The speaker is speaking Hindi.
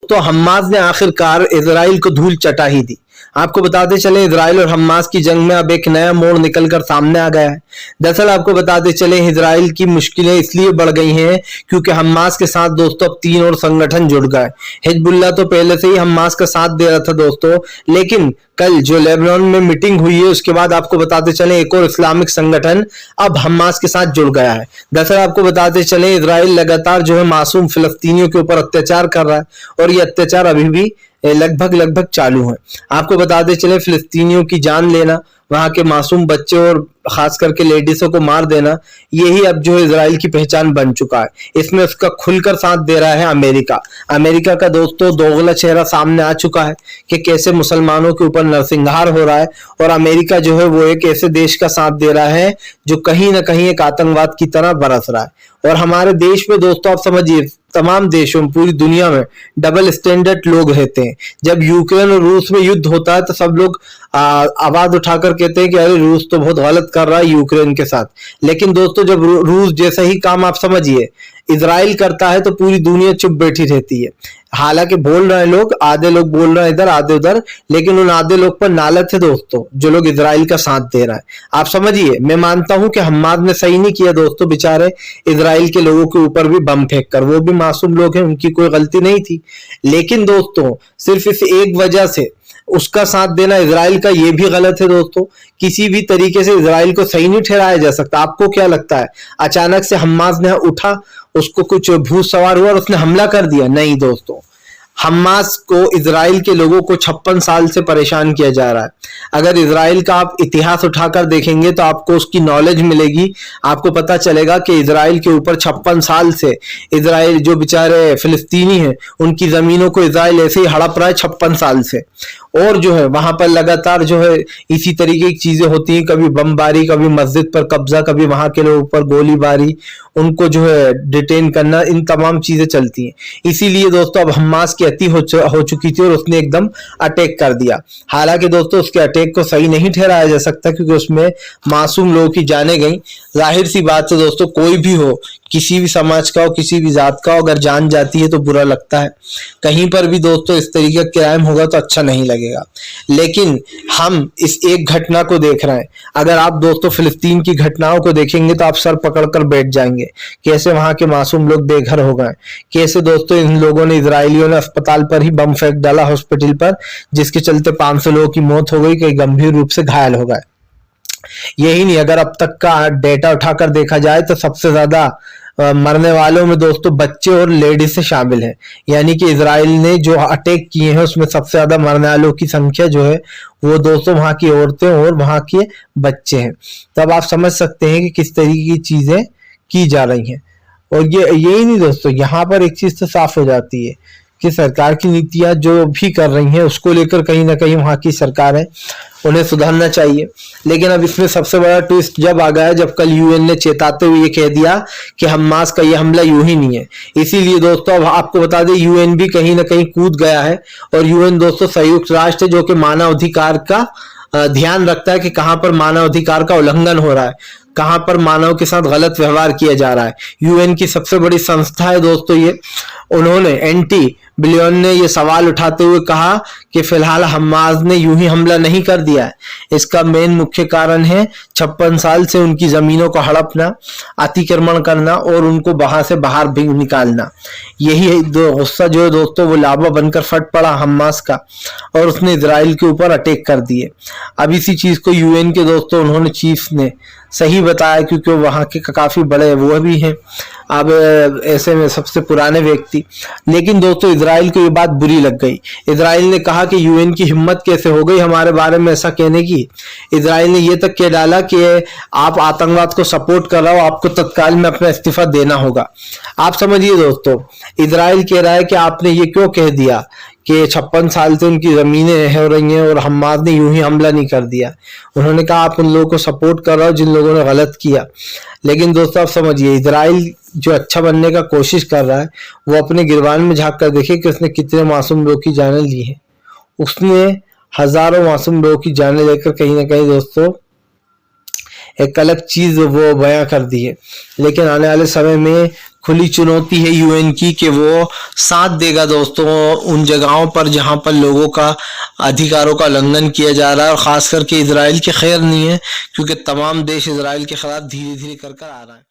तो हम्मास ने आखिरकार इजराइल को धूल चटा ही दी। आपको बताते चले इजराइल और हम्मास की जंग में अब एक नया मोड़ निकलकर सामने आ गया है। दरअसल आपको बताते चले इजराइल की मुश्किलें इसलिए बढ़ गई हैं क्योंकि हम्मास के साथ दोस्तों अब 3 और संगठन जुड़ गए। हिजबुल्लाह तो पहले से ही हम्मास का साथ दे रहा था दोस्तों, लेकिन कल जो लेबनान में मीटिंग हुई है उसके बाद आपको बताते चले एक और इस्लामिक संगठन अब हम्मास के साथ जुड़ गया है। दरअसल आपको बताते चले इजराइल लगातार जो है मासूम फिलिस्तीनियों के ऊपर अत्याचार कर रहा है और ये अत्याचार अभी भी लगभग चालू है। आपको बताते चले फिलिस्तीनियों की जान लेना, वहां के मासूम बच्चे और खास करके लेडीजों को मार देना, यही अब जो इजराइल की पहचान बन चुका है। इसमें उसका खुलकर साथ दे रहा है अमेरिका। अमेरिका का दोस्तों दोगला चेहरा सामने आ चुका है कि कैसे मुसलमानों के ऊपर नरसंहार हो रहा है और अमेरिका जो है वो एक ऐसे देश का साथ दे रहा है जो कहीं ना कहीं एक आतंकवाद की तरह बरस रहा है। और हमारे देश में दोस्तों आप समझिए तमाम देशों में पूरी दुनिया में डबल स्टैंडर्ड लोग रहते हैं। जब यूक्रेन और रूस में युद्ध होता है तो सब लोग आवाज उठाकर कहते हैं कि अरे रूस तो बहुत गलत कर रहा है यूक्रेन के साथ, लेकिन दोस्तों जब रूस जैसा ही काम आप समझिए इजराइल करता है तो पूरी दुनिया चुप बैठी रहती है। हालांकि बोल रहे हैं लोग, आधे लोग बोल रहे हैं इधर आधे उधर, लेकिन उन आधे लोग पर नालत है दोस्तों जो लोग इजराइल का साथ दे रहा है। आप समझिए मैं मानता हूं कि हम्मास ने सही नहीं किया दोस्तों, बेचारे इजराइल के लोगों के ऊपर भी बम फेंक कर, वो भी मासूम लोग हैं, उनकी कोई गलती नहीं थी, लेकिन दोस्तों सिर्फ इस एक वजह से उसका साथ देना इजराइल का ये भी गलत है दोस्तों। किसी भी तरीके से इजराइल को सही नहीं ठहराया जा सकता। आपको क्या लगता है अचानक से हम्मास ने उठा, उसको कुछ भूत सवार हुआ और उसने हमला कर दिया? नहीं दोस्तों, हम्मास को इजराइल के लोगों को 56 साल से परेशान किया जा रहा है। अगर इजराइल का आप इतिहास उठाकर देखेंगे तो आपको उसकी नॉलेज मिलेगी, आपको पता चलेगा कि इजराइल के ऊपर 56 साल से इजराइल जो बेचारे फिलिस्तीनी हैं उनकी जमीनों को इजराइल ऐसे ही हड़प रहा है 56 साल से। और जो है वहां पर लगातार जो है इसी तरीके की चीजें होती हैं, कभी बमबारी, कभी मस्जिद पर कब्जा, कभी वहां के लोगों पर गोलीबारी, उनको जो है डिटेन करना, इन तमाम चीजें चलती हैं। इसीलिए दोस्तों अब हम्मास की अति हो चुकी थी और उसने एकदम अटैक कर दिया। हालांकि दोस्तों उसके अटैक को सही नहीं ठहराया जा सकता क्योंकि उसमें मासूम लोगों की जाने गई। जाहिर सी बात है दोस्तों, कोई भी हो, किसी भी समाज का हो, किसी भी जात का हो, अगर जान जाती है तो बुरा लगता है। कहीं पर भी दोस्तों इस तरीके का क्राइम होगा तो अच्छा नहीं लगेगा, लेकिन हम इस एक घटना को देख रहे हैं। अगर आप दोस्तों फिलिस्तीन की घटनाओं को देखेंगे तो आप सर पकड़कर बैठ जाएंगे, कैसे वहां के मासूम लोग बेघर हो गए, कैसे दोस्तों इन लोगों ने, इजरायलियों ने अस्पताल पर ही बम फेंक डाला, हॉस्पिटल पर, जिसके चलते 500 लोगों की मौत हो गई, कई गंभीर रूप से घायल हो गए। यही नहीं, अगर अब तक का डेटा उठाकर देखा जाए तो सबसे ज्यादा मरने वालों में दोस्तों बच्चे और लेडीज से शामिल है। यानी कि इजराइल ने जो अटैक किए हैं उसमें सबसे ज्यादा मरने वालों की संख्या जो है वो दोस्तों वहां की औरतें और वहां के बच्चे हैं। तब आप समझ सकते हैं कि किस तरीके की चीजें की जा रही हैं। और ये यही नहीं दोस्तों, यहाँ पर एक चीज तो साफ हो जाती है कि सरकार की नीतियां जो भी कर रही हैं उसको लेकर कहीं ना कहीं वहां की सरकार है, उन्हें सुधरना चाहिए। लेकिन अब इसमें सबसे बड़ा ट्विस्ट जब आ गया जब कल यूएन ने चेताते हुए ये कह दिया कि हम्मास का ये हमला यूं ही नहीं है। इसीलिए दोस्तों अब आपको बता दें यूएन भी कहीं ना कहीं कूद गया है। और यूएन दोस्तों संयुक्त राष्ट्र है जो कि मानव अधिकार का ध्यान रखता है कि कहां पर मानव अधिकार का उल्लंघन हो रहा है, कहां पर मानव के साथ गलत व्यवहार किया जा रहा है। यूएन की सबसे बड़ी संस्था है दोस्तों ये। उन्होंने एंटी बिलियन ने ये सवाल उठाते हुए कहा कि फिलहाल हम्मास ने यूं ही हमला नहीं कर दिया है, इसका मेन मुख्य कारण है 56 साल से उनकी जमीनों को हड़पना, अतिक्रमण करना और उनको वहां से बाहर भी निकालना। यही गुस्सा जो है दोस्तों वो लावा बनकर फट पड़ा हम्मास का और उसने इजराइल के ऊपर अटैक कर दिए। अब इसी चीज को यूएन के दोस्तों उन्होंने चीफ ने सही बताया क्योंकि वहां के काफी बड़े वो भी हैं, अब ऐसे में सबसे पुराने व्यक्ति। लेकिन दोस्तों इजराइल को ये बात बुरी लग गई। इजराइल ने कहा कि यूएन की हिम्मत कैसे हो गई हमारे बारे में ऐसा कहने की। इजराइल ने ये तक कह डाला कि आप आतंकवाद को सपोर्ट कर रहे हो, आपको तत्काल में अपना इस्तीफा देना होगा। आप समझिए दोस्तों, इजराइल कह रहा है कि आपने ये क्यों कह दिया कि 56 साल से उनकी जमीनें हो रही हैं और हम्मास ने यूं ही हमला नहीं कर दिया। उन्होंने कहा आप उन लोगों को सपोर्ट कर रहे हो जिन लोगों ने गलत किया। लेकिन दोस्तों आप समझिए इजराइल जो अच्छा बनने का कोशिश कर रहा है वो अपने गिरबान में झांक कर देखिए कि उसने कितने मासूम लोगों की जानें ली है। उसने हजारों मासूम लोगों की जानें लेकर कहीं ना कहीं दोस्तों एक अलग चीज वो बयां कर दी है। लेकिन आने वाले समय में खुली चुनौती है यूएन की कि वो साथ देगा दोस्तों उन जगहों पर जहां पर लोगों का अधिकारों का उल्लंघन किया जा रहा है, और खास करके इजराइल की खैर नहीं है, क्योंकि तमाम देश इजराइल के खिलाफ धीरे धीरे कर आ रहा है।